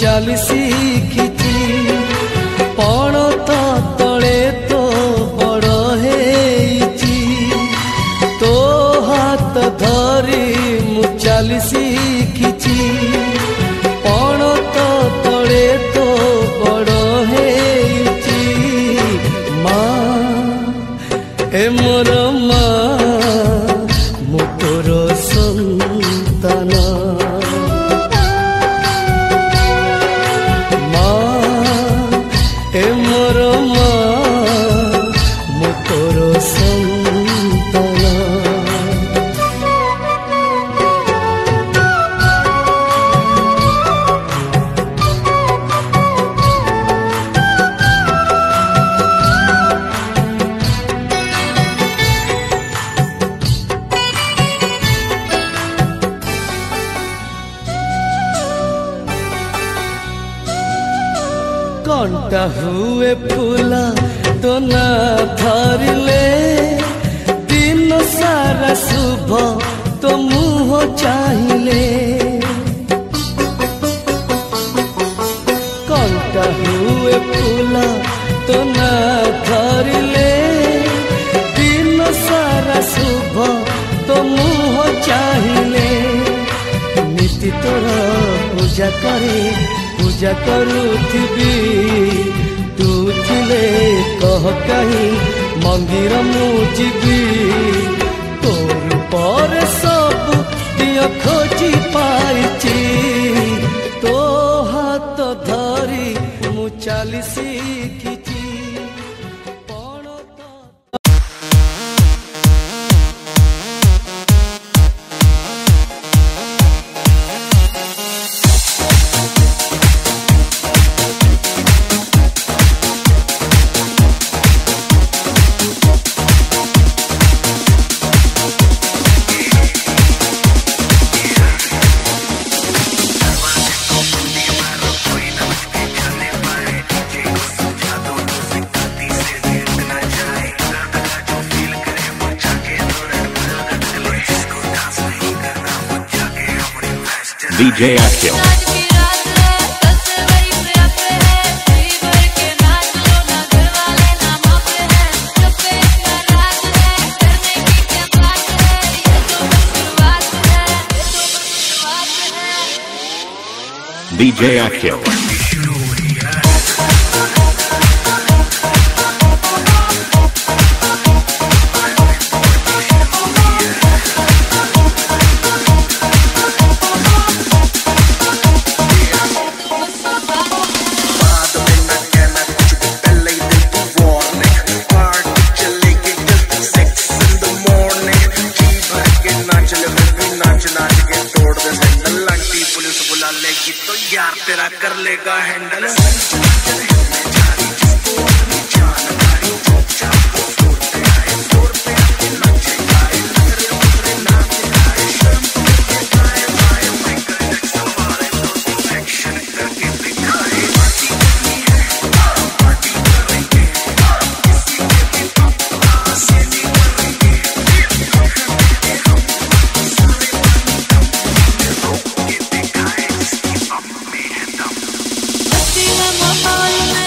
चाल शिखिची पण तो तले तो बड़ हेची तो हाथ धरी मु चाल शिखिची पण तो तले तो बड़ हेची माँ ए मोर माँ मु तोर संतान कंटा हुए फूला तो ना धरले दिन सारा शुभ तो मुँह चाहिए कंटा हुए फूला तो ना धरले दिन सारा शुभ तो मुँह चाहिए नीति तोर पूजा करे पूजा करुथिबी तू थिले कह कहीं मंदिर मु जीवी तोर पर सब दिया खोजी पाइची तो हाथ धरी मु चाल शिखिची DJ Akil. DJ Akil. तो यार तेरा कर लेगा हैंडल I'm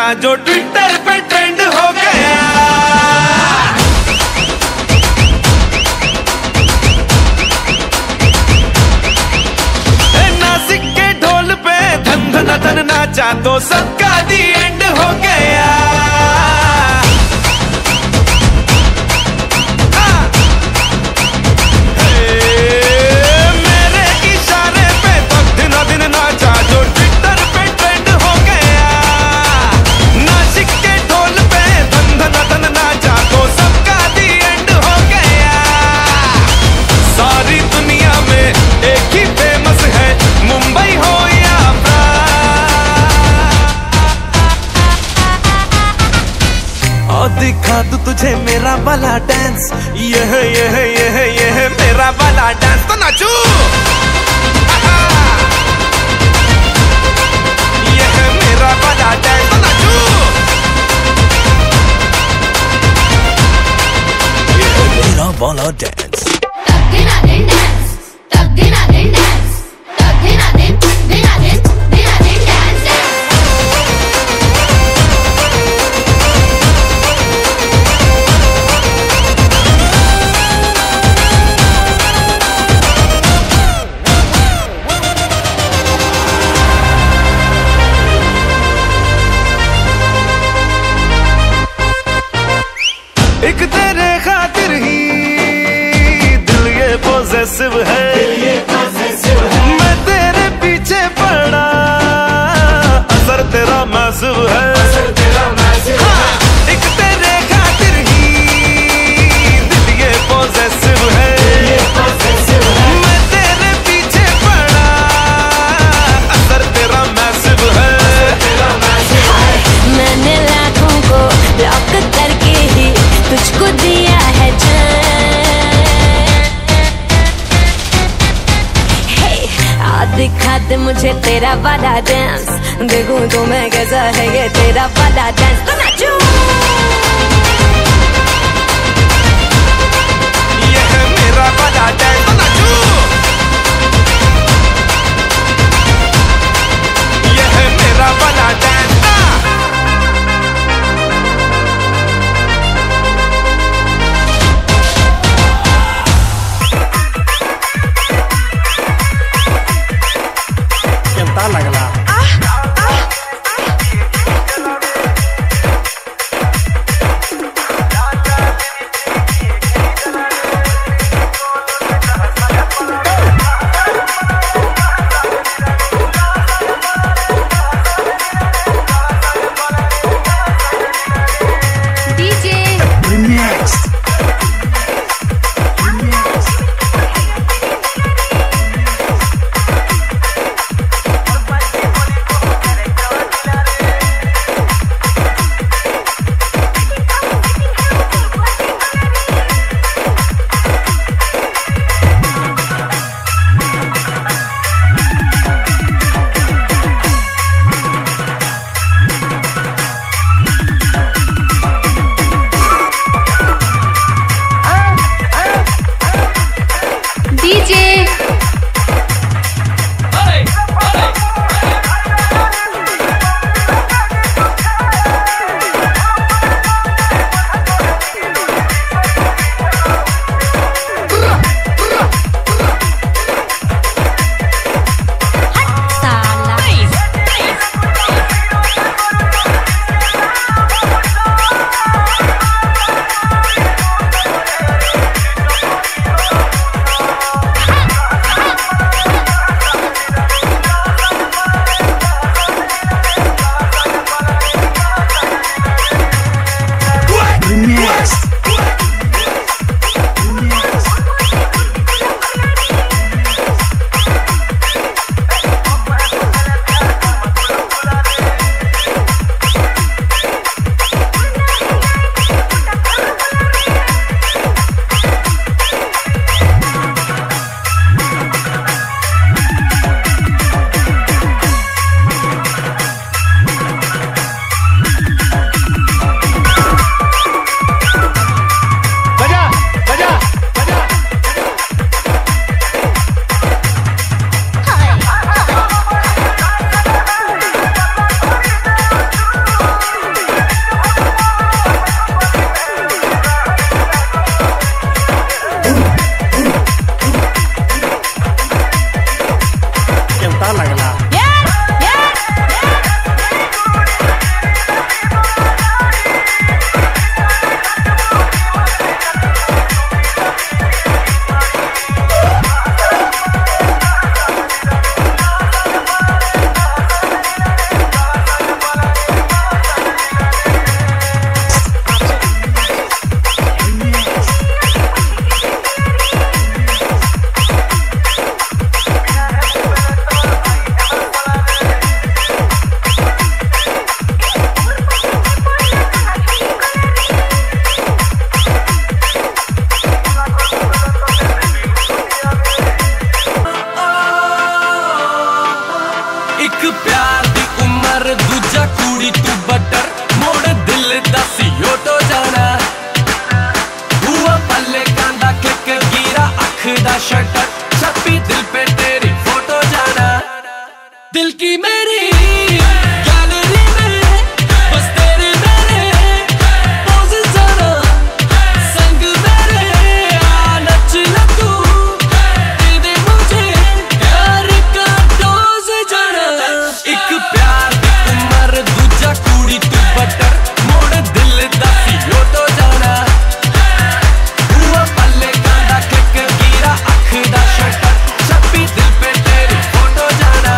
नाचा जो ट्विटर पे ट्रेंड हो गया। नासिक के ढोल पे धन धन धन नाचा तो सबका दी एंड हो गया। मेरे इशारे पे तो दिनों दिन नाचा जो ट्विटर पे ट्रेंड हो गया। नासिक के ढोल पे धन धन धन नाचा तो सबका दी एंड हो गया। सारी दुनिया में एक ही फेमस है, मुंबई हो या और दिखा दूं तुझे मेरा वाला डांस। ये मेरा वाला डांस तो नाचू। ये है मेरा वाला डांस तो नाचू। ये है मेरा वाला डांस। एक तेरे खातिर ही दिल ये पॉसेसिव है, मैं तेरे पीछे पड़ा असर तेरा मैसिव है। हाँ, एक तेरे खातिर ही दिल ये पॉसेसिव है, मैं तेरे पीछे पड़ा असर तेरा मैसिव है। मैंने लाखों को ब्लॉक करके ही तुझको दिया है जान। Hey, आ दिखा दे मुझे तेरा वाला डांस, देखूं तो मैं कैसा है ये तेरा वाला डांस तो नाचूं। ये है मेरा वाला डांस तो नाचू। ये है मेरा वाला डांस। मेरी गैलरी में बस तेरे मेरे पोज जरा संग मेरे आ नच ले तू दे दे मुझे प्यार का डोज जरा एक प्यार दी उमर दूजा कुड़ी तू बटर मोड़ दिल दा सीओ तो जाना हुआ पल्ले गांदा क्लिक गिरा अख दा शटर छपी दिल पे तेरी फोटो जाना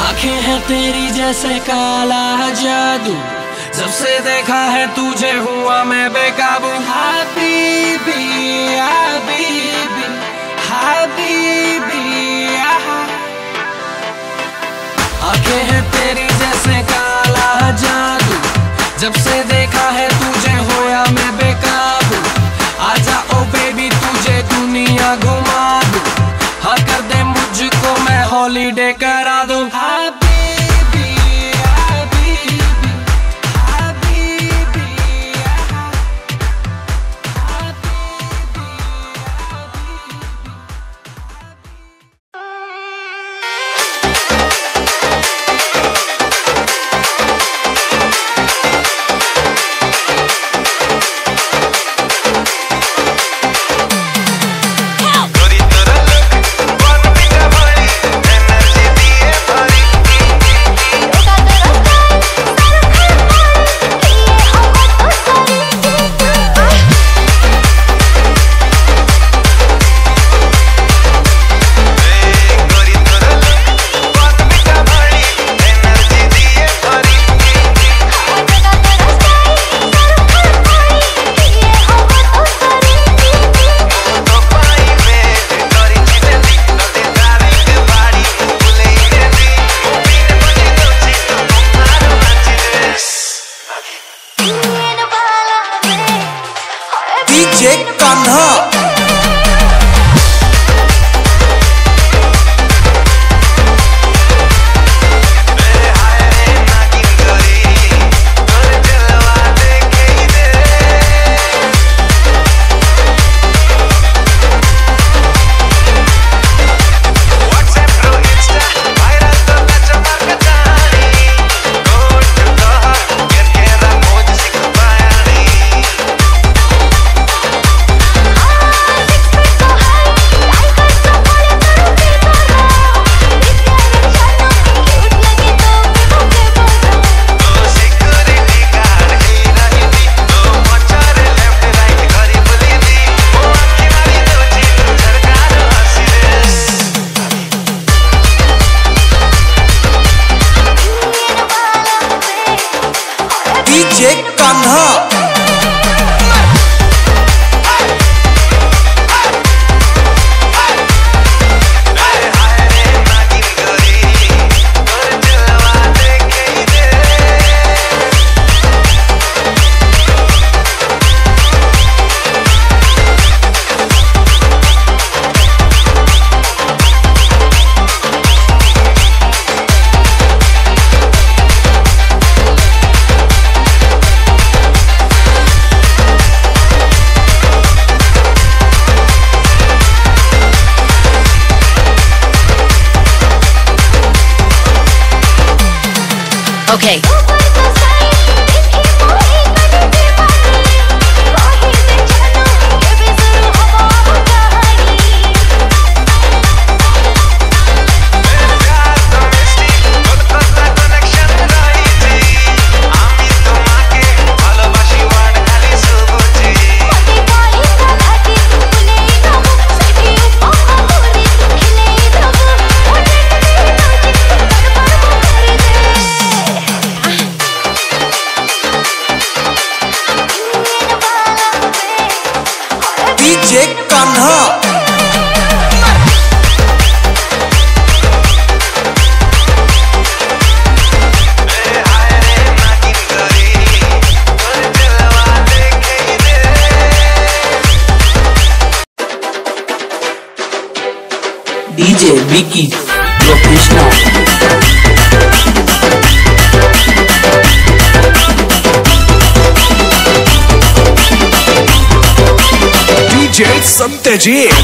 आंखें हैं तेरी जैसे काला जादू जब से देखा है तुझे हुआ मैं बेकाबू हबीबी हबीबी हबीबी आंखें हैं तेरी जैसे काला जादू जब से देखा है तुझे हुआ मैं बेकाबू आजा ओ बेबी तुझे दुनिया घुमा दूं हाँ कर दे मुझको मैं हॉलीडे करा दूं हबीबी हबीबी हबीबी DJ Kanha DJ Kanha Okay. DJ Kanha Vicky professional. DJ Satyajit.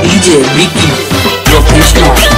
DJ Vicky professional.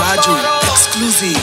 Raju exclusive.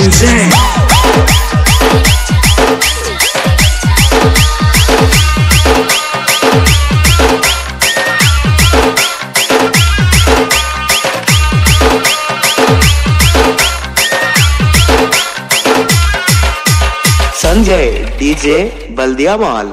Music. Sanjay DJ बल्दिया माल।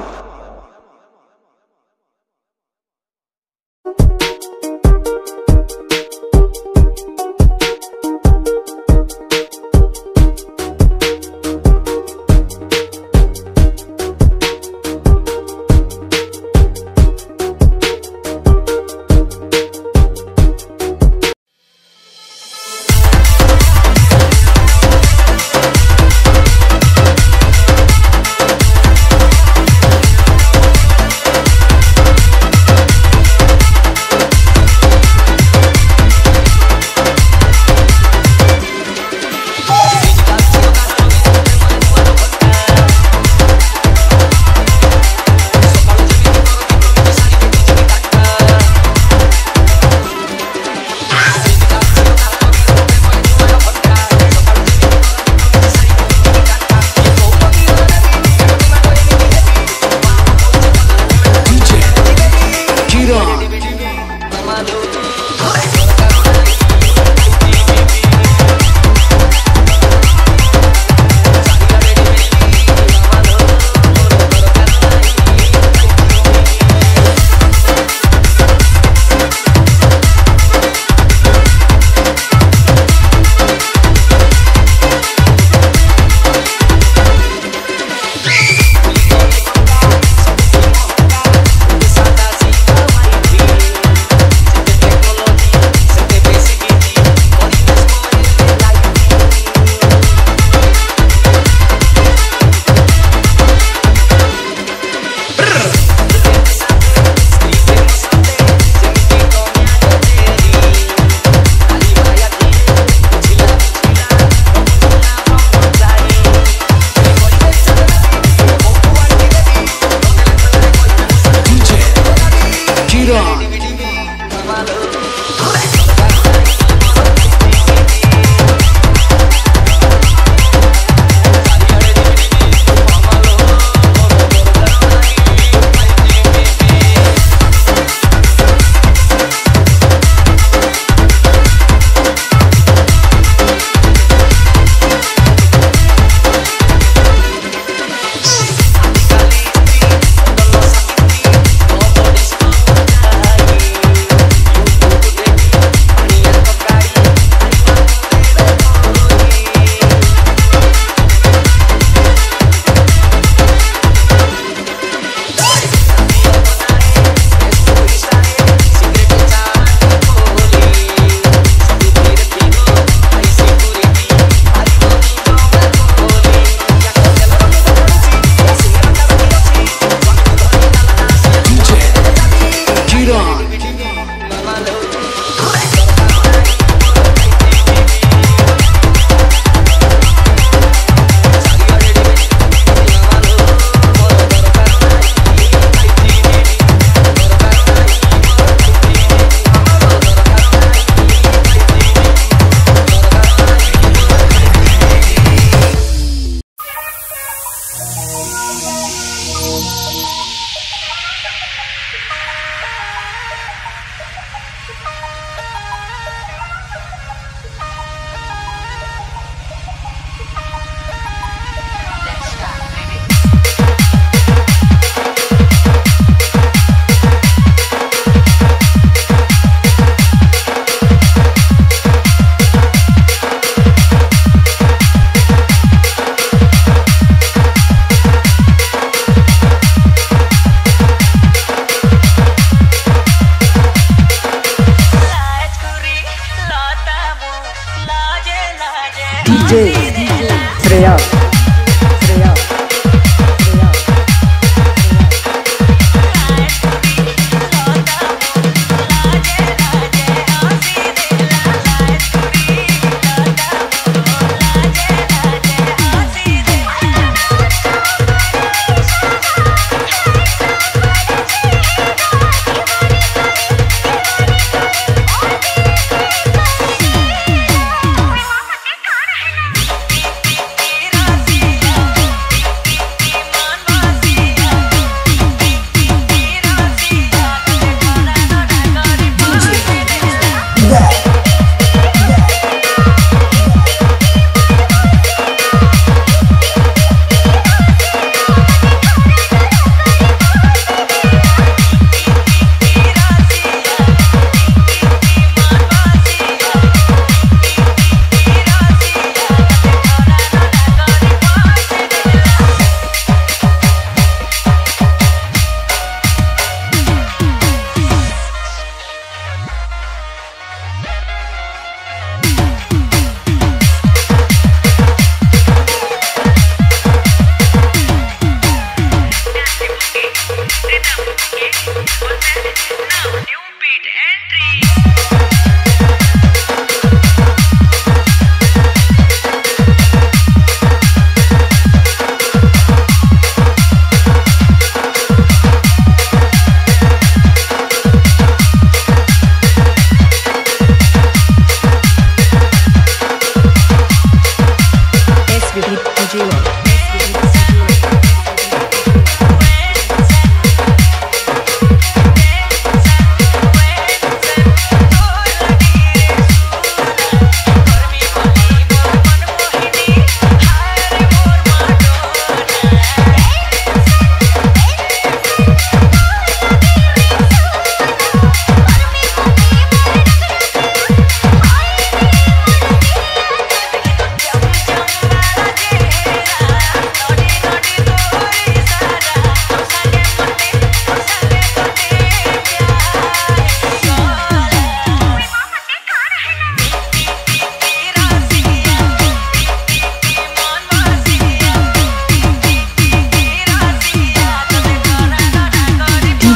श्रेया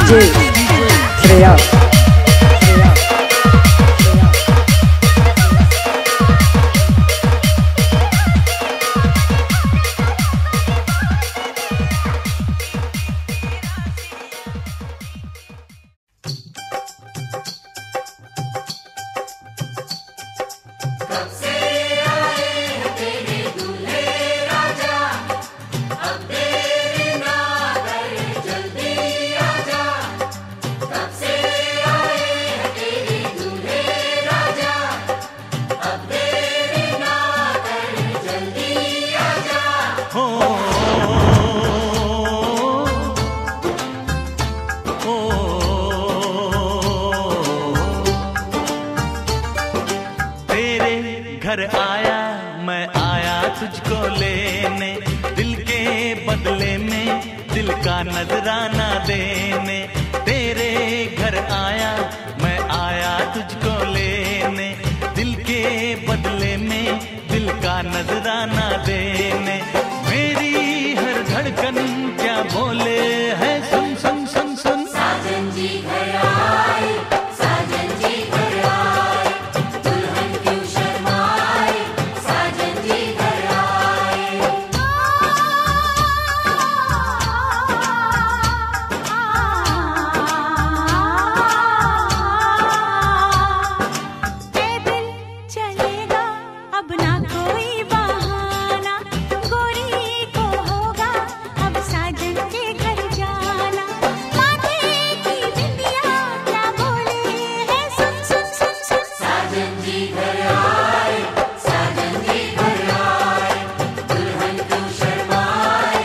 डीजे श्रेया घर आया मैं आया तुझको लेने, दिल के बदले में दिल का नजराना देने। तेरे घर आया मैं आया तुझको लेने, दिल के बदले में दिल का नजराना देने। मेरी हर धड़कन क्या बोले है सुन सुन सुन सुन। साजन जी घर आए, साजन जी घर आए, दुल्हन क्यों शर्माए, साजन जी घर आए। पैदल चलेगा अब ना कोई बहाना, गोरी को होगा अब साजन के घर जाना। माथे की बिंदिया क्या बोले है सुन सुन सुन सुन। साजन जी घर आए, साजन जी घर आए, दुल्हन क्यों शर्माए,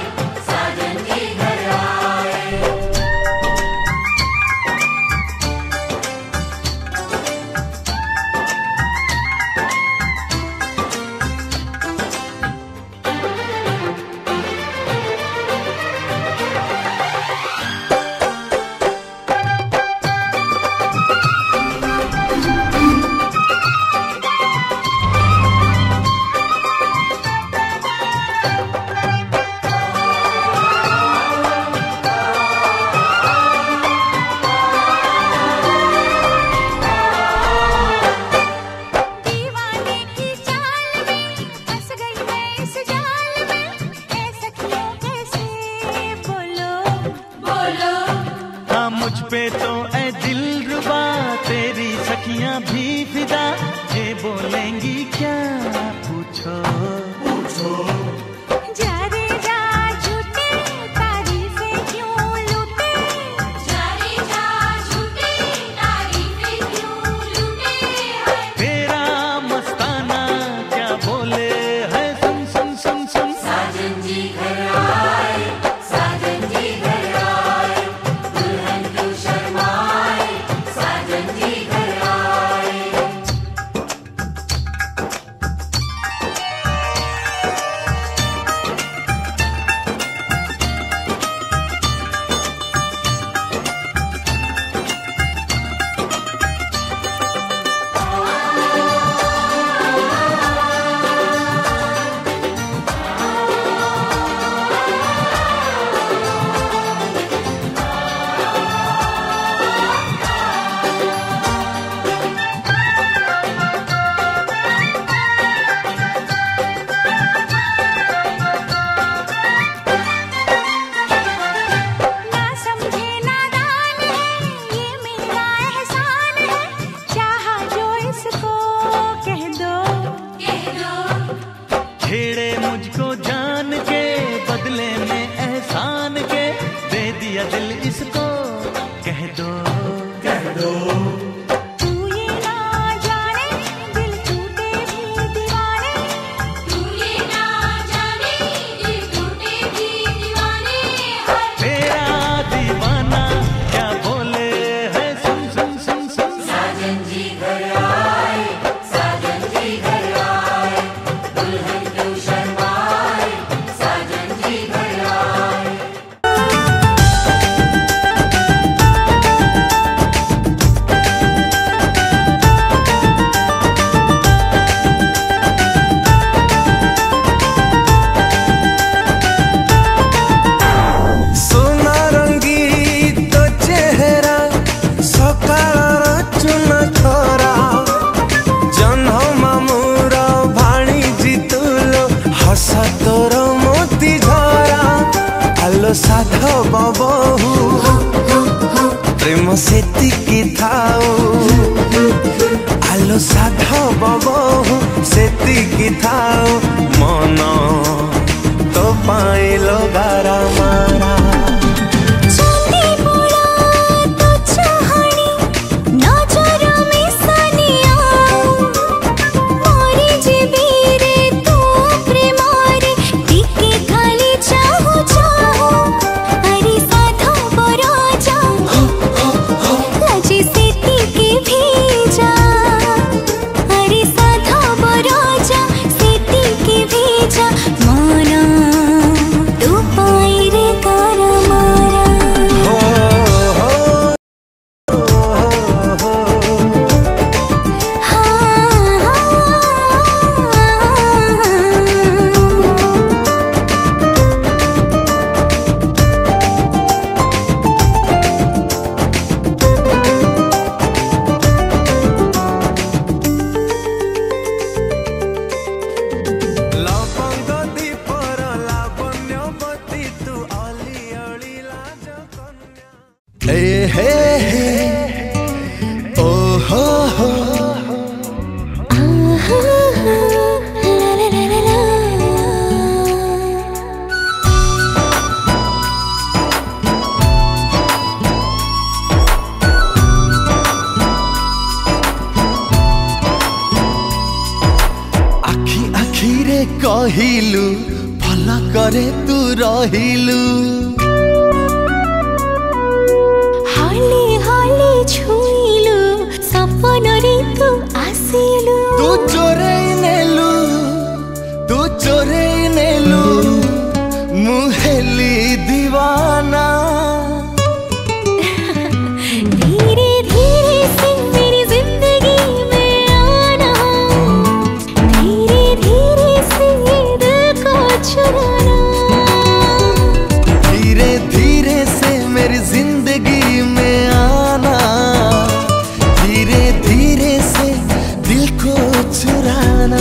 साजन जी घर आए। दीवाने की चाल में फंस गई मैं इस जाल में, ऐ सखियों कैसे बोलो बोलो। हाँ मुझ पे तो ऐ दिलरुबा तेरी सखियां भी फिदा, ये बोलेंगी क्या पूछो पूछो। जा रे जा झूठे तारीफें क्यों लूटे, जा रे जा झूठे तारीफें क्यों लूटे हैं। तेरा मस्ताना क्या बोले है सुन सुन सुन सुन। साजन जी घर आए, साजन जी घर आए, दुल्हन क्यों शर्माए, साजन जी घर आए। हसा तोर मोती झरा आलो साधव बहु प्रेम सेतिकी थाऊ आलो साधव बहु सेतिकी थाऊ मन तो पाइलो गारा मारा कहिलु भला करे तू रहिलु हाली हाली छुइलु सपन रे तू आसिलु तू चोरे नेलु मुहेली दीवाना धीरे धीरे से मेरी जिंदगी में आना धीरे धीरे से दिल को चुराना धीरे धीरे से मेरी जिंदगी में आना धीरे धीरे से दिल को चुराना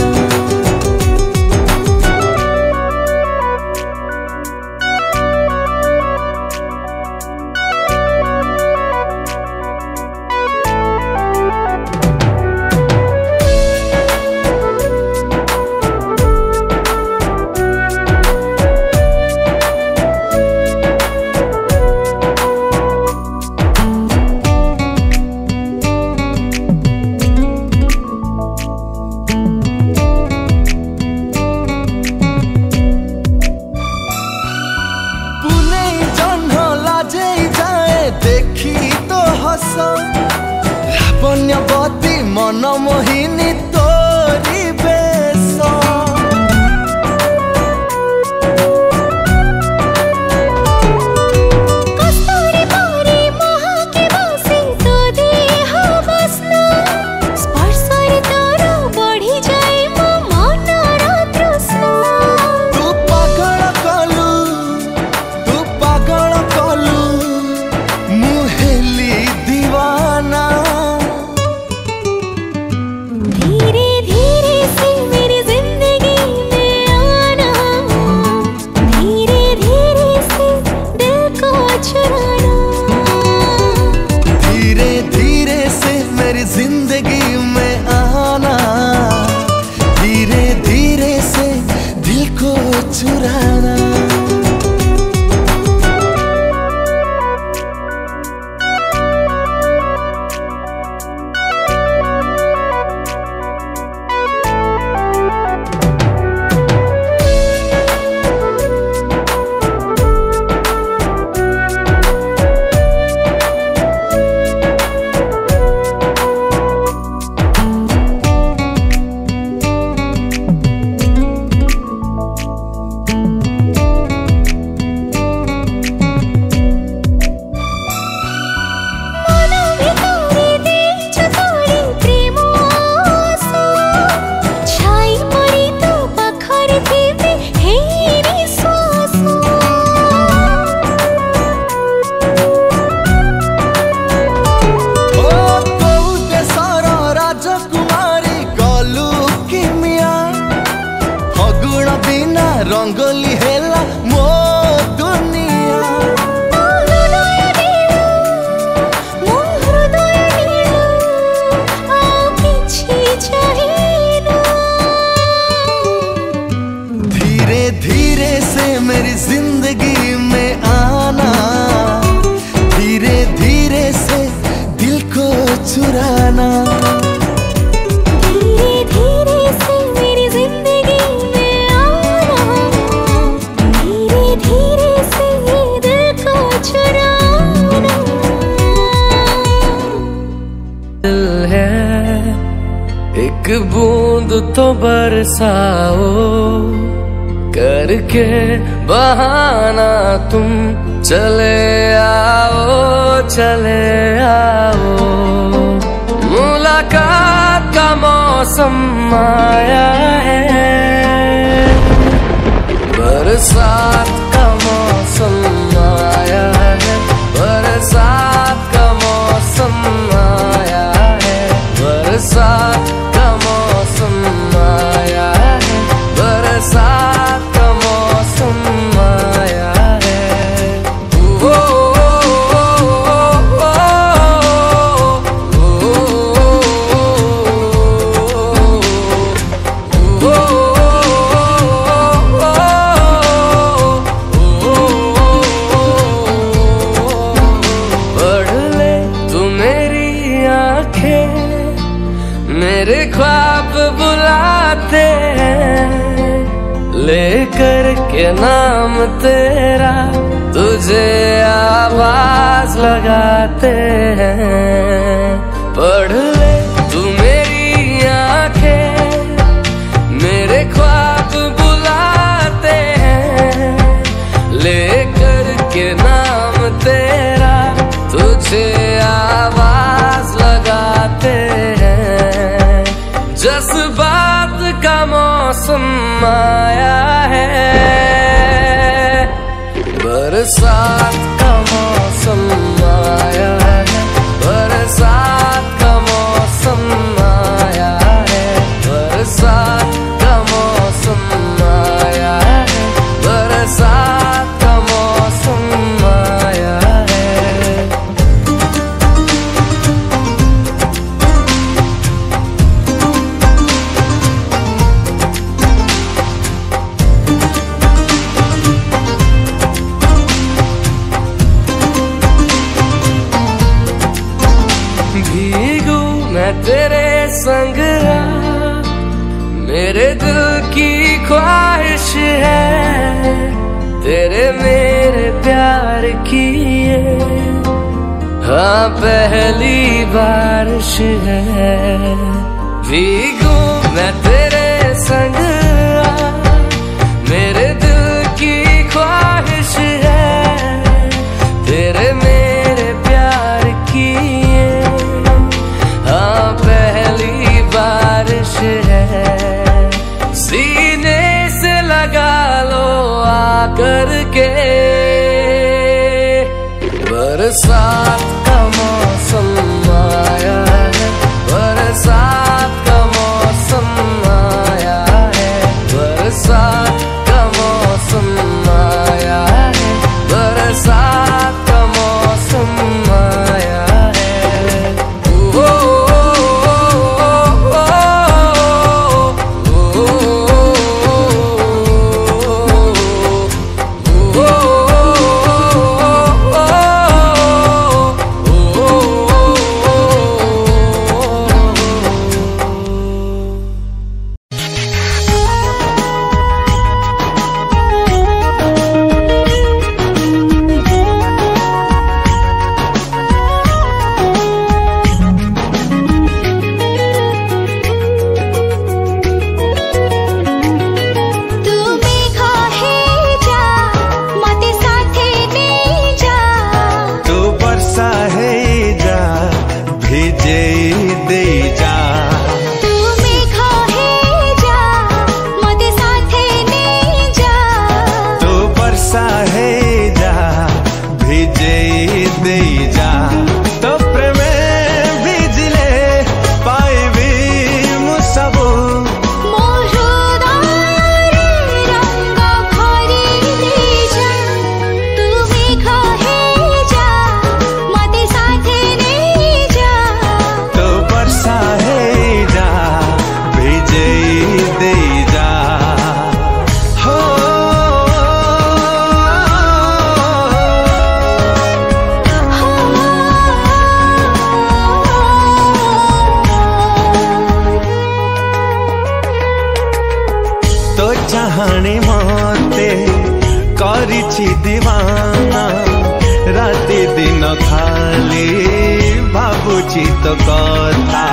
बूंद तो बरसाओ, करके बहाना तुम चले आओ, चले आओ। मुलाकात का मौसम आया है, बरसात का मौसम आया है, बरसात का मौसम आया है, बरसात का मौसम आया है, बरसात का मौसम आया है। ओ, मेरे ख्वाब बुलाते हैं, लेकर के नाम तेरा तुझे आवाज लगाते हैं। पढ़ ले तू मेरी आंखें, मेरे ख्वाब बुलाते हैं, लेकर के नाम तेरा तुझे आवाज लगाते हैं। जज्बात का मौसम आया है, बरसात का मौसम आया है, बरसात का मौसम आया है, बरसात का मौसम आया है, बरसात का मौसम आया है। भीगू मैं तेरे संग, मेरे दिल की ख्वाहिश है, तेरे मेरे प्यार की ये हाँ पहली बारिश है। भीगू मैं तेरे संग, मेरे दिल की ख्वाहिश है, तेरे मेरे प्यार की हाँ पहली बारिश है। सीने से लगा लो आकर के, बरसात का मौसम आया है, बरसात का मौसम आया है, बरसात का मौसम आया है, बरसात का मौसम आया है। ओ, କରିଛି ଦିୱାନା ରାତି ଦିନ ଖାଲି ଭାବୁଛି ତୋ କଥା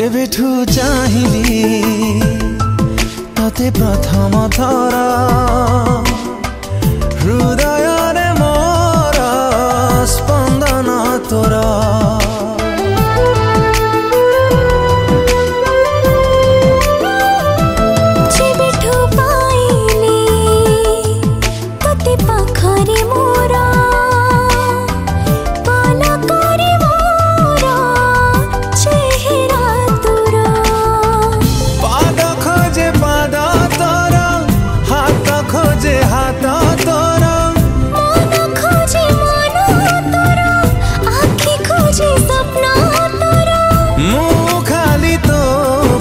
जेबेठू चाहिली तते प्रथम थर हृदय रे मोर स्पंदन तोर जेबेठू पाइली तते पाखरे मोर पलकरे मोर चेहरा तोर पाद खोजे पाद तोर हाथ खोजे हाथ तोर मन खोजे मन तोर आँखी खोजे सपना तोर मु खाली तो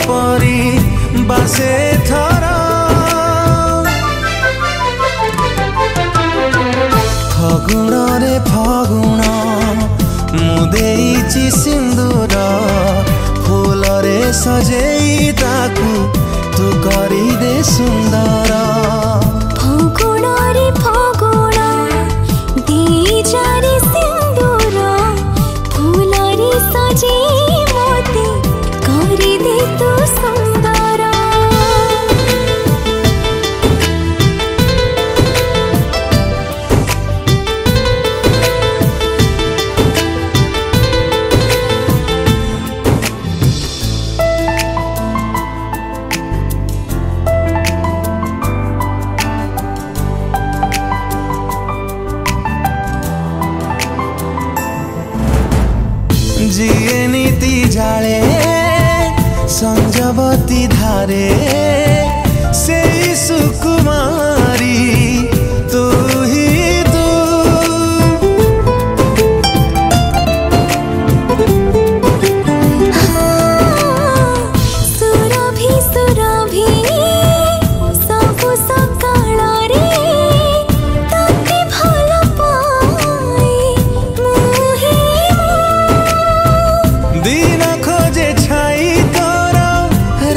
परी बासे थर फगुण रे फगुण मु देइछि सिंदूर फूल रे सजेई ताकू तू करी दे सुंदर फगुण रे फगुण दीजारे सिंदूर फूल रे सजे मोते करी दे तू सुंदर जिए नीति जाले संजवती धारे से सुकुमारी तू ही तू सुरभि सुरभि सबु सकाळ रे तते भल पाए मुहे दिन खोजे छाई तोर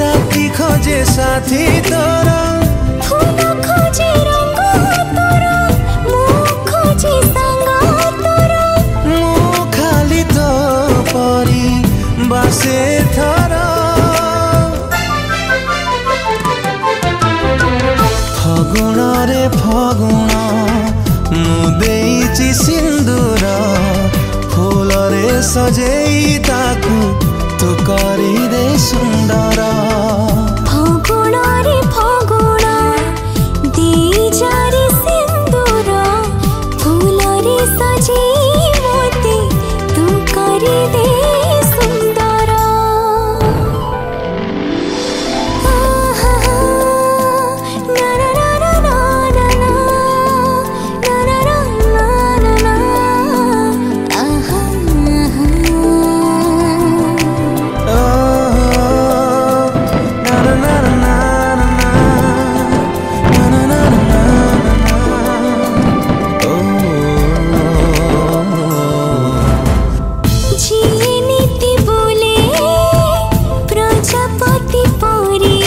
राति खोजे साथी तोर फूल खोजे रंग तोर मुख खोजे संग तोर मु खाली तो परी बासे थर फगुण रे फगुण मु देइछि सिंदूर फूल रे सजेई ताकू तू करी दे सुंदर फगुण रे फगुण दीजारे सिंदूर फूल रे सजे मोते तू करी दे सुंदर आहा ना ना ना ना ना ना ना ना ना ना आहा जिए नीति बोले प्रजापति परी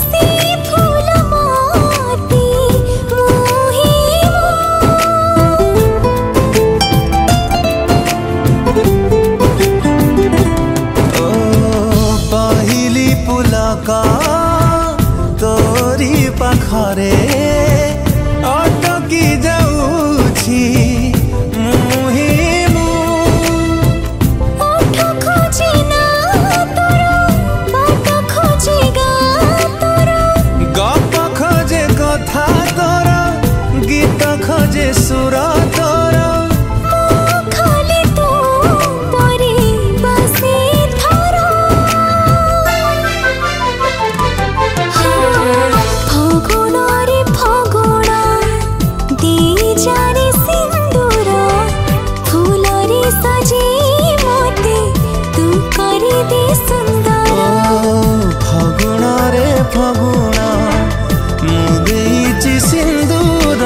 से फूल मोती मोहे ओ पहिली पुलक तोरी पाखरे अटकी जाउछि मुहि मु ओठ खोजे ना तोर बाट खोजे गा तोर गप खोजे कथा तोर गीत खोजे सुर तोर खाली तू परी बसे थर फगुण रे फगुण दीजारे सिंदूर फूल रे सजे मोते तू करी दे सुंदर फगुण रे फगुण मु देइछि सिंदूर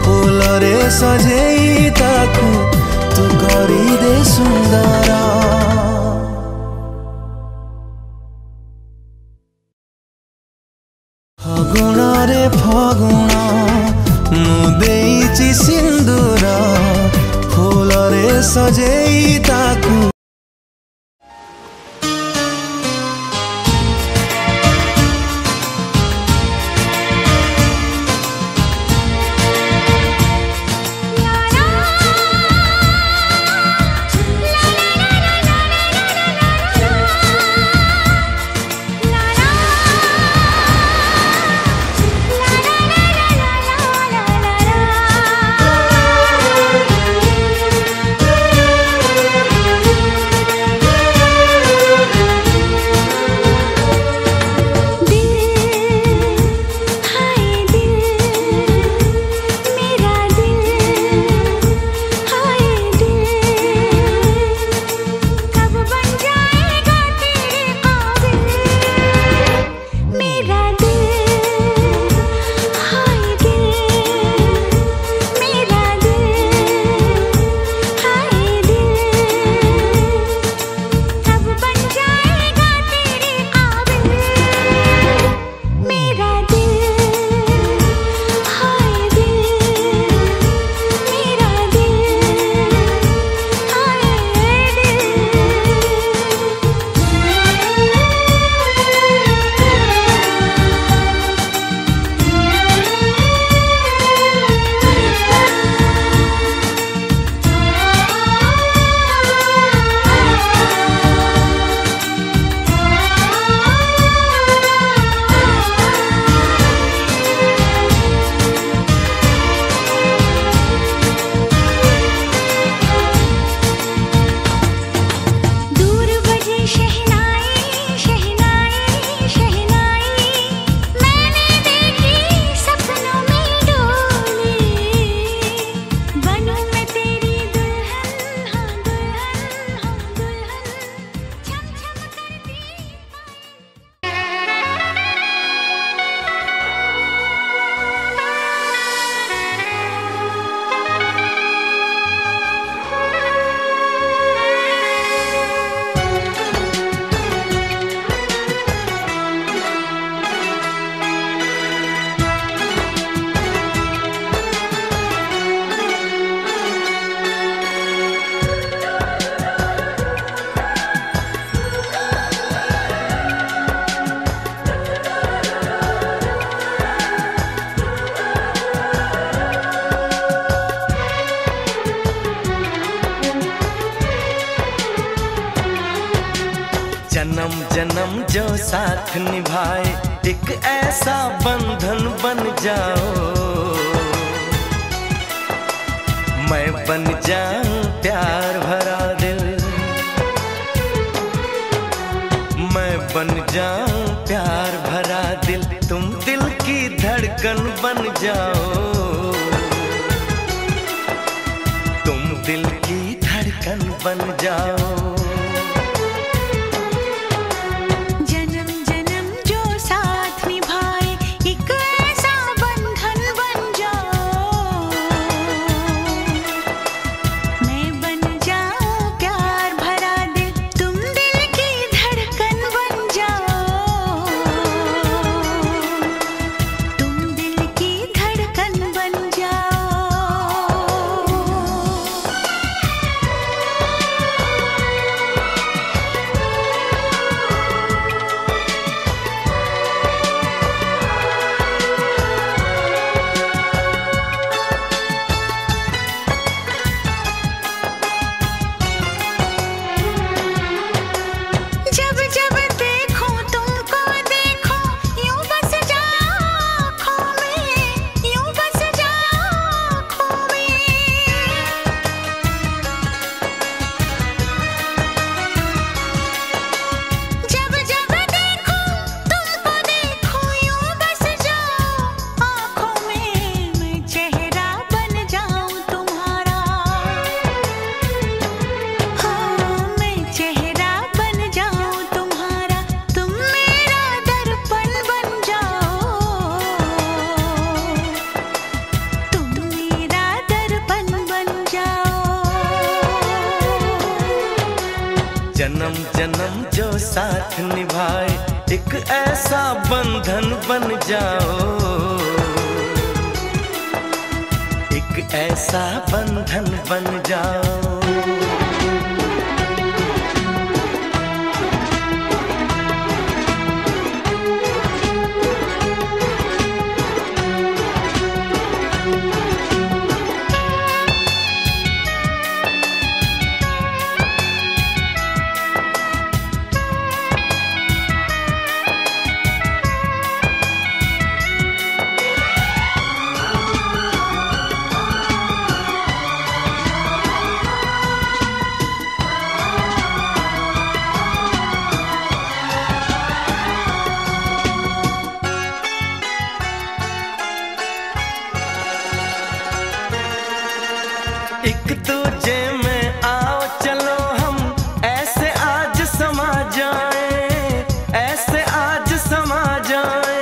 फूल रे सजेई ताकू तू करी दे सुंदर फगुण रे फगुण मु देइछि सिंदूर फूल रे सजेई ताकू जन्म जन्म जो साथ निभाए एक ऐसा बंधन बन जाओ, मैं बन जाऊं प्यार भरा दिल, मैं बन जाऊं प्यार भरा दिल, तुम दिल की धड़कन बन जाओ, तुम दिल की धड़कन बन जाओ। जन्म जन्म जो साथ निभाए एक ऐसा बंधन बन जाओ, एक ऐसा बंधन बन जाओ। एक दूजे में आओ चलो हम ऐसे आज समा जाए, ऐसे आज समा जाए।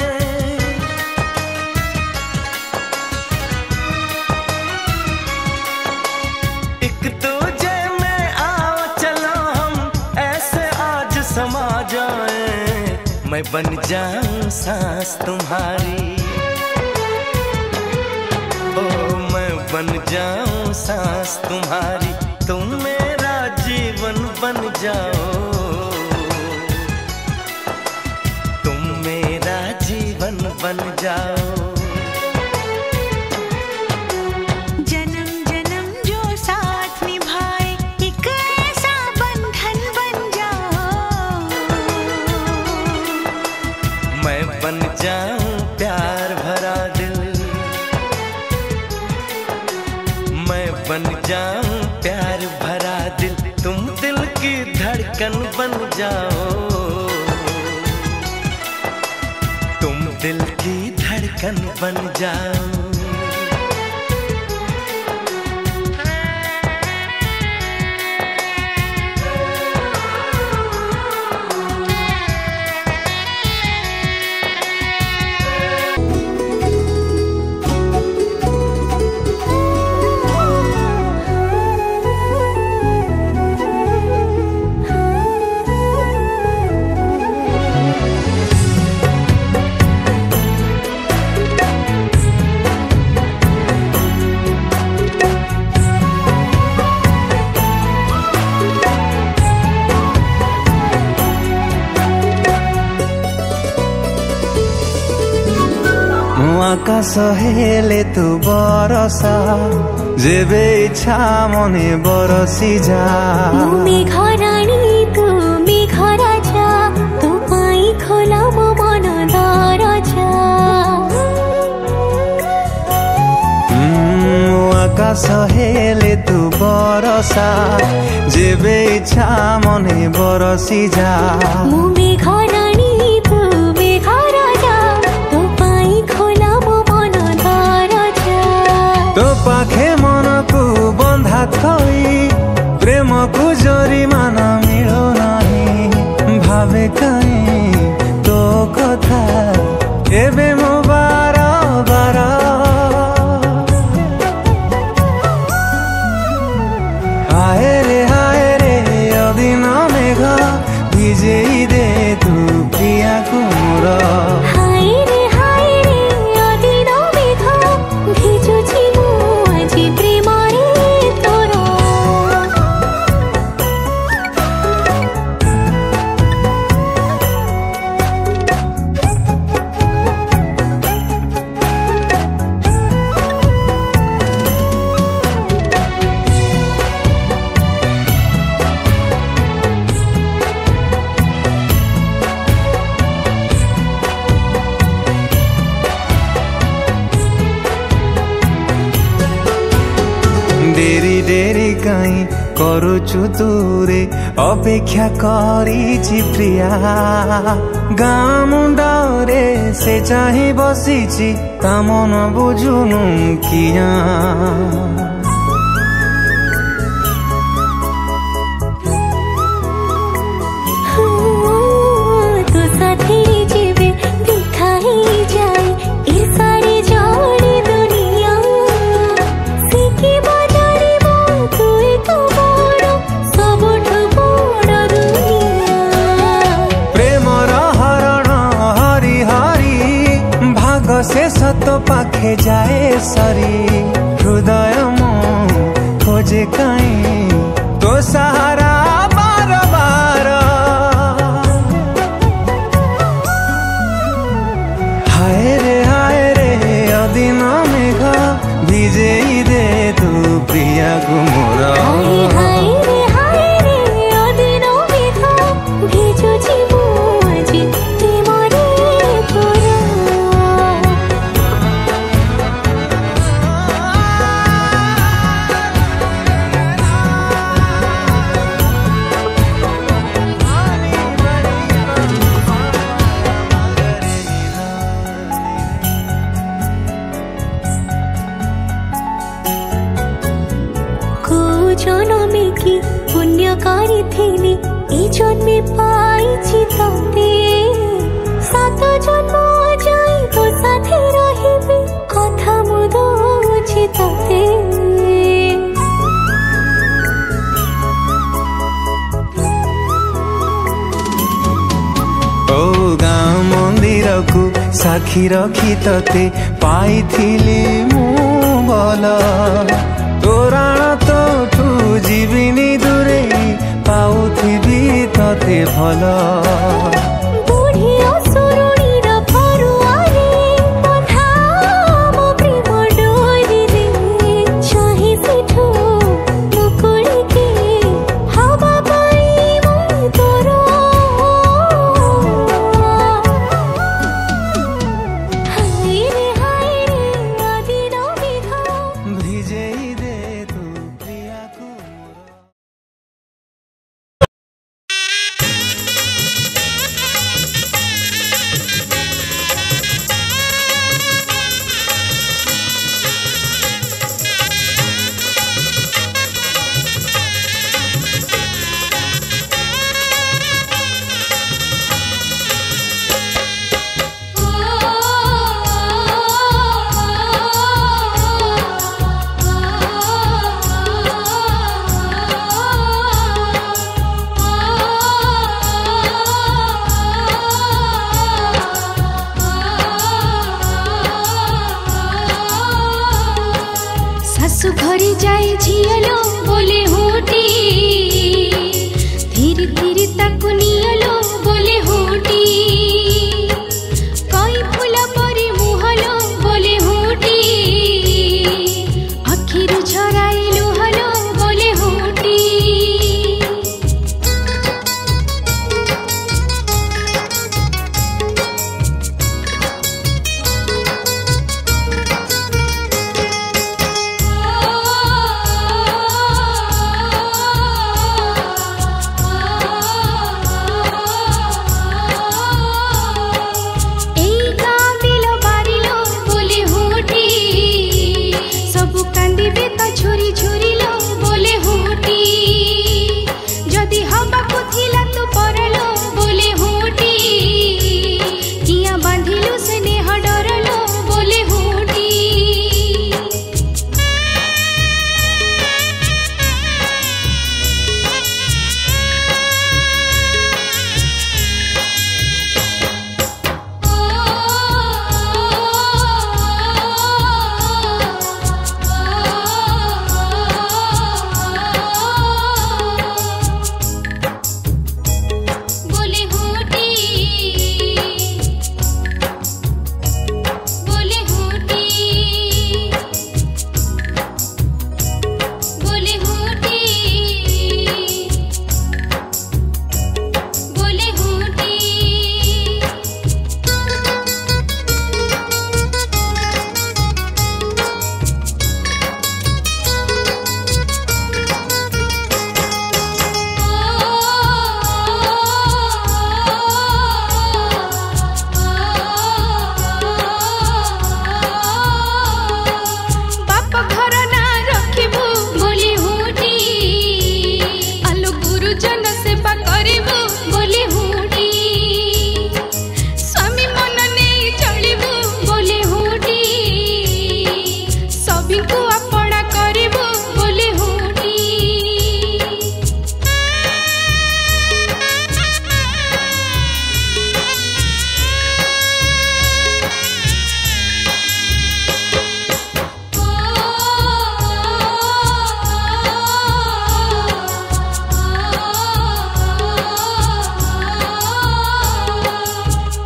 एक दूजे में आओ चलो हम ऐसे आज समा जाए, मैं बन जाऊं सांस तुम्हारी, बन जाऊं सांस तुम्हारी, तुम मेरा जीवन बन जाओ, तुम मेरा जीवन बन जाओ। जन्म जन्म जो साथ निभाए एक ऐसा बंधन बन जाओ, मैं बन जाऊं प्यार भरा दिल, मैं बन जाऊं प्यार भरा दिल, तुम दिल की धड़कन बन जाओ, तुम दिल की धड़कन बन जाओ। আকাশ হেলে তু বরসা, যেবে ইচ্ছা মনে বরসি যা। মেঘরানী তু মেঘ রাজা, आकाश हेले तू बरसा जेबे इच्छा मने बरसी जा मु मेघरानी तू मेघराजा तो पाई खोला मो मन दरजा तो पाखे मन को बंधा थई प्रेम को जरिमान मिलो नहीं भावे कहीं तो कथा एबे मो बार बार हाय रे अदिन मेघ भिजेई दे तू प्रिया को मोर हाय रे अदिन मेघ भिजुछि मु आजि प्रेमरे तोर डेरी डेरी कहीं करुचु दूरे अपेक्षा करिछि प्रिया गाँ मुंडरे से चाही बसिछि ता मन बुझुनु किया तो साथी जीवे दिखाई जाए ए सारी जोड़ी दुनिया सिकी बजारी मो तू तो बड़ सबुठ बड़ दुनिया प्रेमर हरण हरि हरि भाग से सत पाखे जाए सरी हृदय मो खोजे कहीं तो सहारा बार बार हाय रे अदिन मेघ भिजेई दे तू प्रिया को मोर हाय रे अदिन मेघ भिजुछि मु आजि प्रेमरे तोर को जन्मे की पुण्य करिथिली ए जन्मे पाइछि तते सात जन्म जाई तो साथे रहिबे कथा मु दउछि तते ओ गाँ मंदिर को साक्षी रखी तते पाइथिली मु बल तोराण तोठू जीविनी दूरे पाउथिबी तते भल बुढ़ी असुरुणीर फरुआरे बधा मो प्रेम डोरिरे चाहे सेठू मुकुलिके हवा पाई मु तोर हाय रे अदिन मेघ भिजेई दे तू प्रिया को मोर सासु घरे जाए झियलो बोले होटी धीरे धीरे ताकु नियलो बोले होटी कई फूला परी मुहलो बोले होटी आखिरु झराई लुहलो बोले होटी Oh भाबुथिला तू परलो बोले होटी किया बांधिलु स्नेह डरलो बोले होटी बोले होटी बोले होटी बोले होटी बोले होटी बाप घर ना रखिबू बोली होटी आलो गुरुजन सेवा करिबू बोली होटी स्वामी मन नहीं चलिबू बोली होटी सभी को अपना करिबू बोली होटी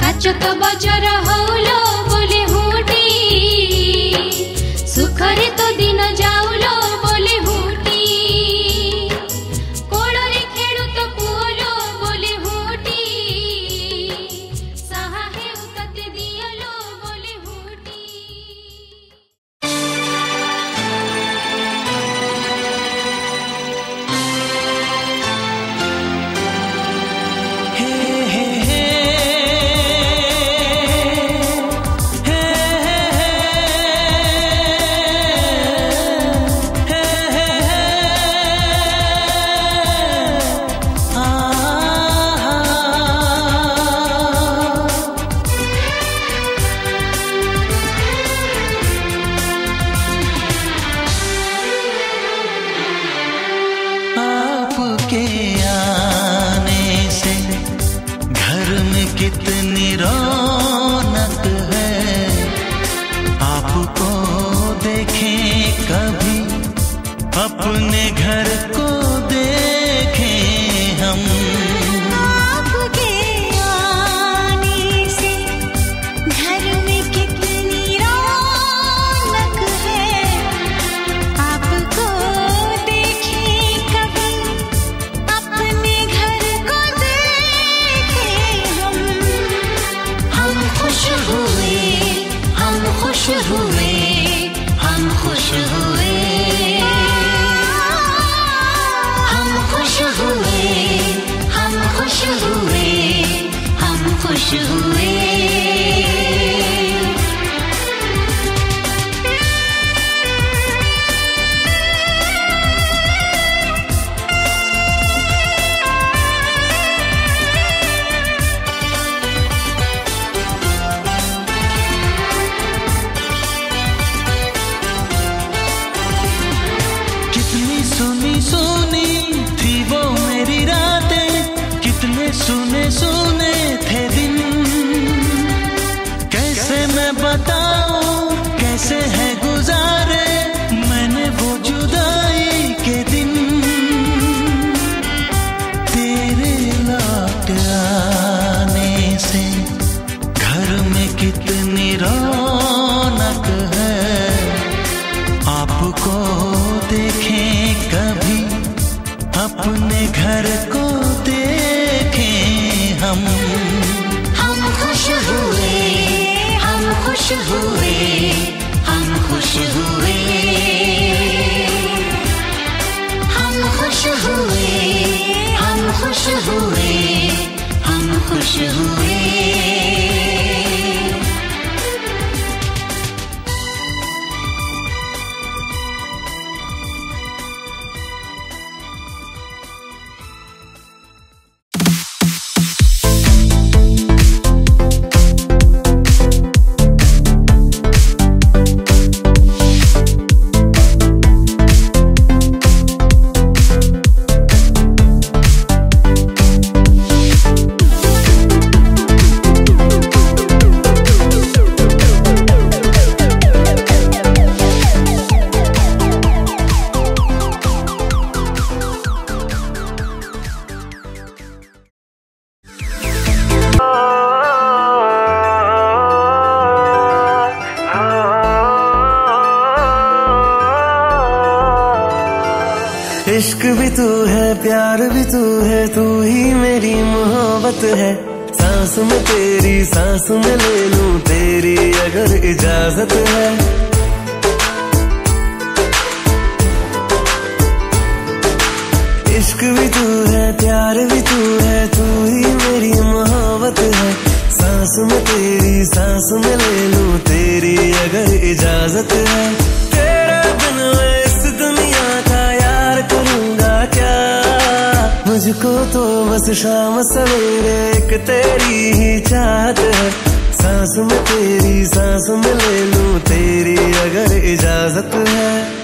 काचक बजर हौलो बोले होटी सुखरे तो दिन जाउलो बोले होटी कोଳରେ खेळू तो पुअलो बोले होटी साहा हेउ तते दियलो बोले होटी आपके आने से घर में कितनी रौनक है आपको देखें कभी अपने घर को देखें हम आपके आने से घर में कितनी रौनक है आपको देखें कभी अपने घर को देखें हम खुश हुए हम खुश हुए हम खुश हुए हम खुश हुए हम खुश हुए हम खुश हुए कितनी सुनी सुनी थी वो मेरी रातें कितने सुने सुने थे दिन कैसे मैं बताऊं कैसे है गुजारे मैंने वो जुदाई के दिन तेरे लौट आने से घर में कितनी रौनक है आपको देखें कभी अपने घर को देखें हम खुश हुए हम खुश हुए हम खुश हुए हम खुश हुए हम खुश हुए हम खुश हुए भी तू है, प्यार भी तू है, तू ही मेरी मोहब्बत है। सांस में तेरी सांस में ले लूं तेरी अगर इजाजत है। इश्क भी तू है, प्यार भी तू है, तू ही मेरी मोहब्बत है। सांस में तेरी सांस में ले लूं तेरी अगर इजाजत है। तेरे बिन मैं इस दुनिया का यार करूंगा क्या, मुझको तो बस शाम सवेरे एक तेरी ही चाहत है। सांस में तेरी सांस में ले लूं तेरी अगर इजाजत है।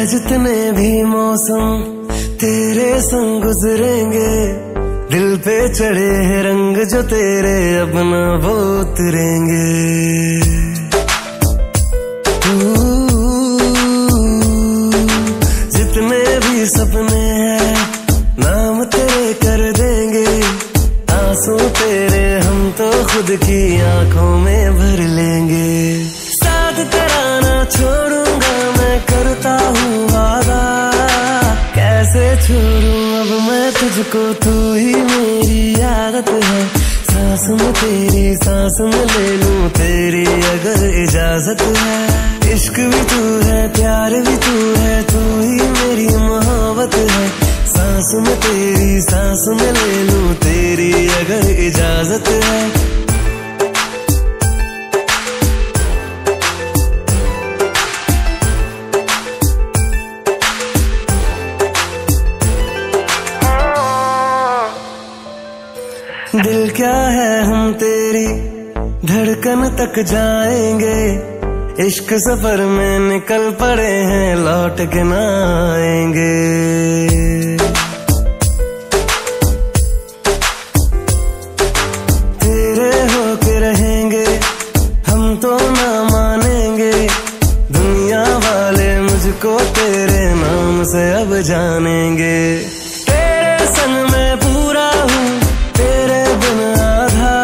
जितने भी मौसम तेरे संग गुजरेंगे, दिल पे चढ़े हैं रंग जो तेरे अब न वो उतरेंगे। जितने भी सपने हैं नाम तेरे कर देंगे, आंसू तेरे हम तो खुद की आंखों में भर लेंगे। साथ तेरा ना छोड़ूंगा मैं करता हूँ वादा, कैसे छोड़ूं अब मैं तुझको, तू ही मेरी आदत है। सांस में तेरी सांस में ले लूं तेरी अगर इजाजत है। इश्क भी तू है, प्यार भी तू है, तू ही मेरी मोहब्बत है। सांस में तेरी सांस में ले लूं तेरी अगर इजाजत है। दिल क्या है हम तेरी धड़कन तक जाएंगे, इश्क सफर में निकल पड़े हैं लौट के ना आएंगे। तेरे होके रहेंगे हम तो ना मानेंगे, दुनिया वाले मुझको तेरे नाम से अब जानेंगे। तेरे संग मैं पूरा हूँ तेरे बिन आधा,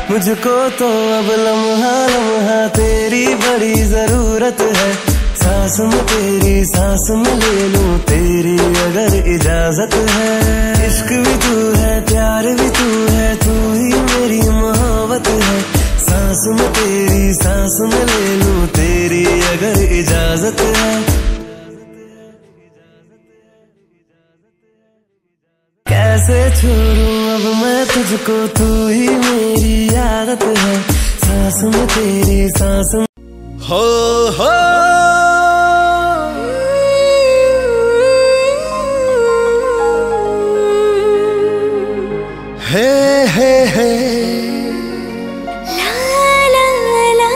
मुझको तो अब लम्हा लम्हा तेरी बड़ी जरूरत है। सांस में तेरी सांस में ले लूं तेरी अगर इजाजत है। इश्क भी तू है, प्यार भी तू है, तू ही मेरी मोहब्बत है। सांस में तेरी सांस में ले लूं तेरी अगर इजाजत है। कैसे छोड़ूं अब मैं तुझको, तू ही मेरी आदत है। सांस में तेरी सांस में हो हे ला ला ला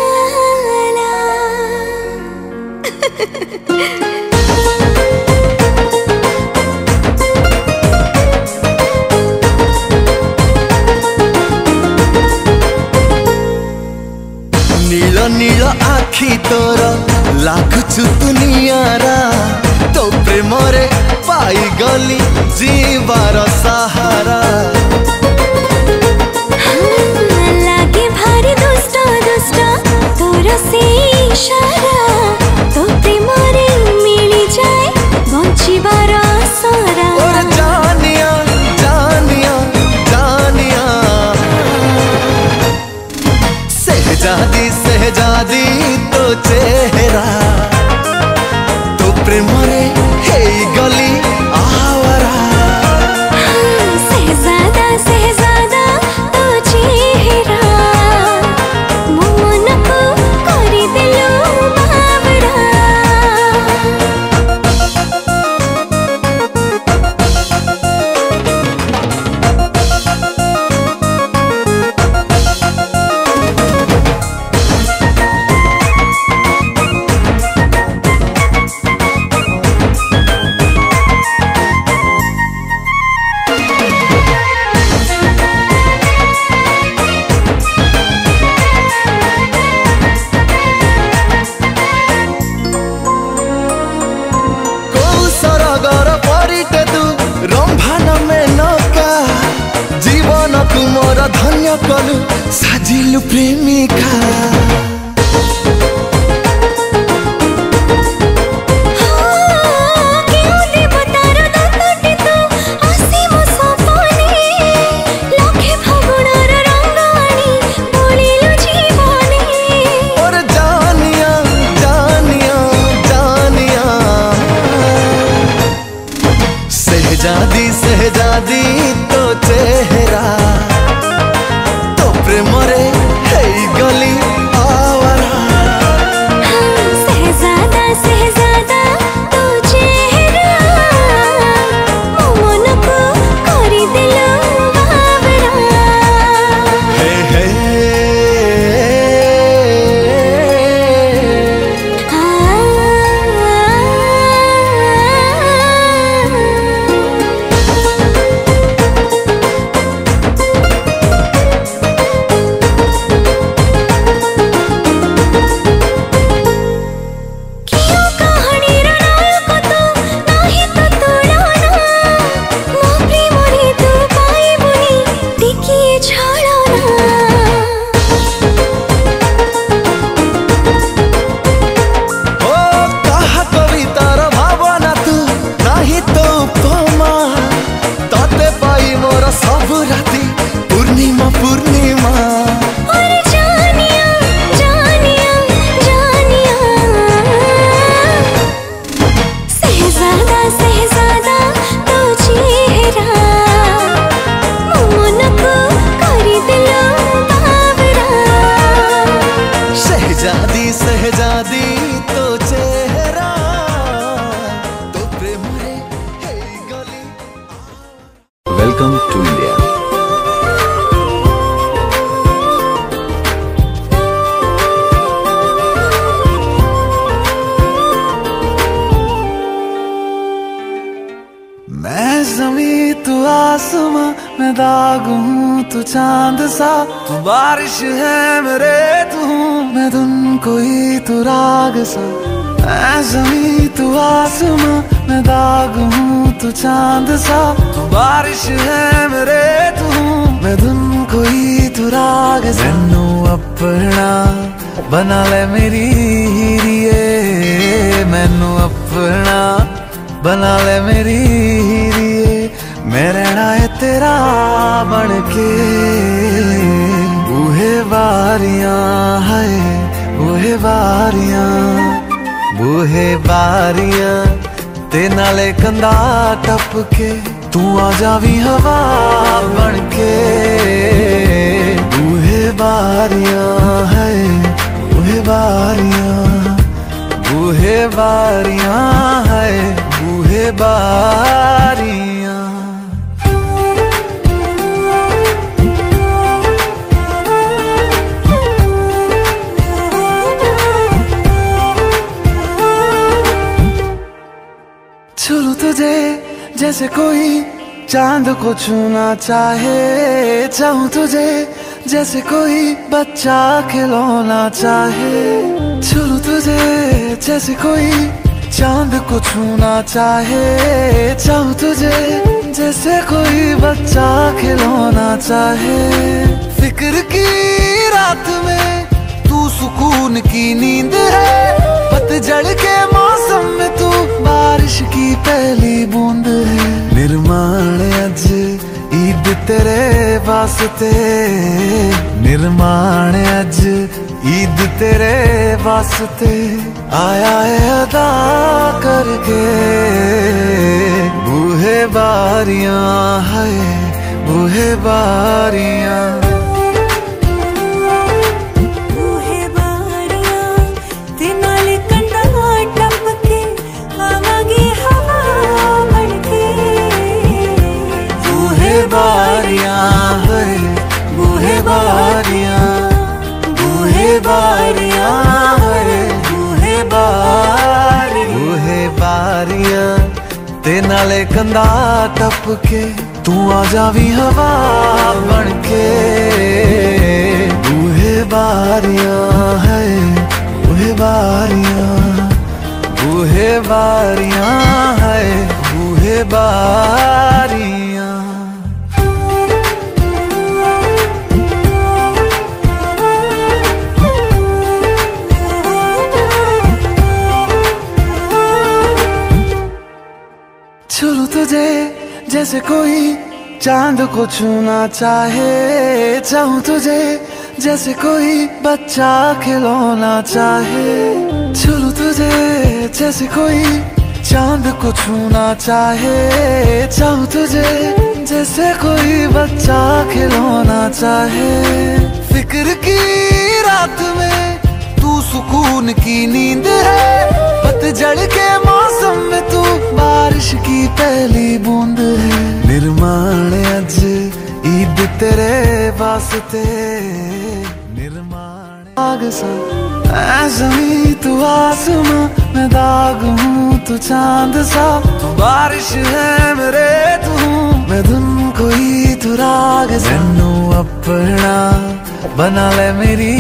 ला नील नील आखि तोर लागुचु दुनियारा, तो प्रेम रे पाई गली जीवार सहारा। लागे भारी दुष्ट दुष्ट तोर से इशारा, तो प्रेम रे मिली जाए बंचिबार सारा। और जानिया जानिया जानिया सहजादी सहजादी तो चेहरा, तो प्रेम रे हे गली आवारा। सहजादा सहजादा तो चेहरा, मो मन को करी दिलो बावरा। मोर धन्य कलु साजिलु प्रेमिका सहजादी सहजादी तो चेहरा तो प्रेम रे हे गली आवारा सहजादा सहजादा तो चेहरा मन को करी दिलो बावरा हे हे सब राती पूर्णिमा पूर्णिमा और जानिया जानिया जानिया सहजादा सहजादा तो चेहरा मन को करी दिलो बावरा सहजादी सहजादी तो चेहरा तो प्रेम रे हे गली Welcome to India. मैं ज़मीं तू आसमां मैं दाग हूँ तू चांद सा तू बारिश है मेरे तू मैं धुन कोई तू राग सा मैं ज़मीं तू आसमां मैं दाग हूँ तू चांद सा तू बारिश है मेरे तू मैं धुन कोई तू राग सा मैनू अपना बना ले मेरी हीरिए मैनू अपना बना ले मेरी हीरिए मैं रहना है तेरा बन के बूहे बारियां है बूहे बारियां बूहे बारियां ते नाले कंधा टप के तू आ जावी हवा बन के बूहे बारियां है बूहे बारियां बूहे बारियां है बूहे बारियां छू तुझे जैसे कोई चांद को छूना चाहे चाहूं तुझे जैसे कोई बच्चा खिलौना चाहे छू तुझे जैसे कोई चांद को छूना चाहे चाहूं तुझे जैसे कोई बच्चा खिलौना चाहे फिक्र की रात में तू सुकून की नींद है पतझड़ के मौसम में तू बारिश की पहली बूंद है निर्माण अज ईद तेरे वास्ते निर्माण अज ईद तेरे वास्ते आया है अदा करके बूहे बारियां है बूहे बारियां बारियां है बूहे बारियां बूहे बारियां है बूहे बारियां ते नाले कंधा टप के तू आ जावी हवा बन के बूहे बारियां है बूहे बारियां बूहे बारियां है बूहे बारियां जैसे कोई चांद को छूना चाहे, चाहूं तुझे जैसे कोई बच्चा खिलौना चाहे। छू लूं तुझे जैसे कोई चांद को छूना चाहे, चाहूं तुझे जैसे कोई बच्चा खिलौना चाहे। फिक्र की रात में तू सुकून की नींद है, पतझड़ के मौसम में तू बारिश की पहली बूंद है। निर्माण अज ईद तेरे वास्ते, निर्माण आग सा ऐ ज़मीं तू आसमां, मैं दाग हूँ तू चांद सा। तू बारिश है मेरे तू, मैं धुन कोई तू राग सा। मैनू अपना बना ले मेरी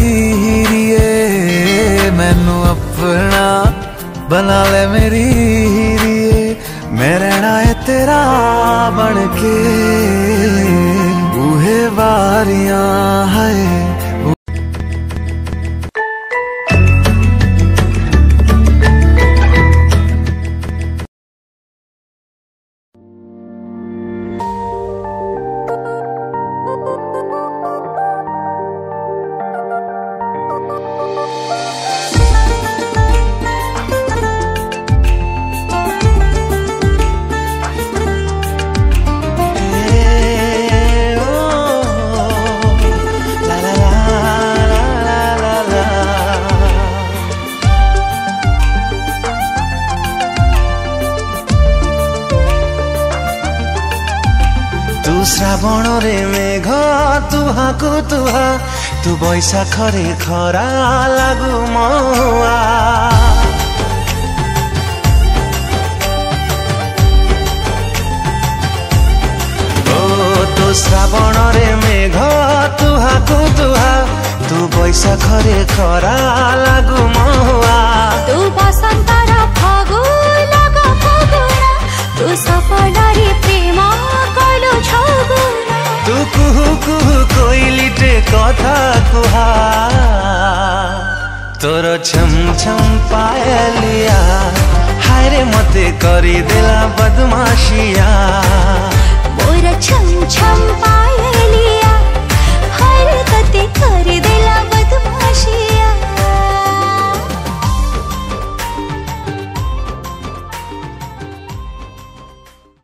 हीरिए, मैनू अपना बना ले मेरी हीरिए। मैं रहना है तेरा बन के, बूहे बारियां है। ଶ୍ରାବଣରେ ମେଘ ତୁହାକୁ ତୁହା, ତୁ ବୈଶାଖରେ ଖରା ଲାଗୁ ମହୁଆ। ଓ ତୁ ଶ୍ରାବଣରେ ମେଘ ତୁହାକୁ ତୁହା, ତୁ ବୈଶାଖରେ ଖରା ଲାଗୁ ମହୁଆ। ତୁ ବସନ୍ତର ଫଗୁଣ ଫଗୁଣ, ତୁ ସଫଳରେ ପ୍ରେମ କଲୁ ଛଗୁଣ। ତୁ କୁହୁ କୁହୁ କୋଇଲିଟେ କଥା କୁହା, ତୋର ଛମ୍ ଛମ୍ ପାୟଲିଆ ହାୟରେ ମତେ କରିଦେଲା ବଦମାସିଆ। ମୋର ଛମ୍ ଛମ୍ ପାୟଲିଆ ହାୟରେ ତତେ କରିଦେ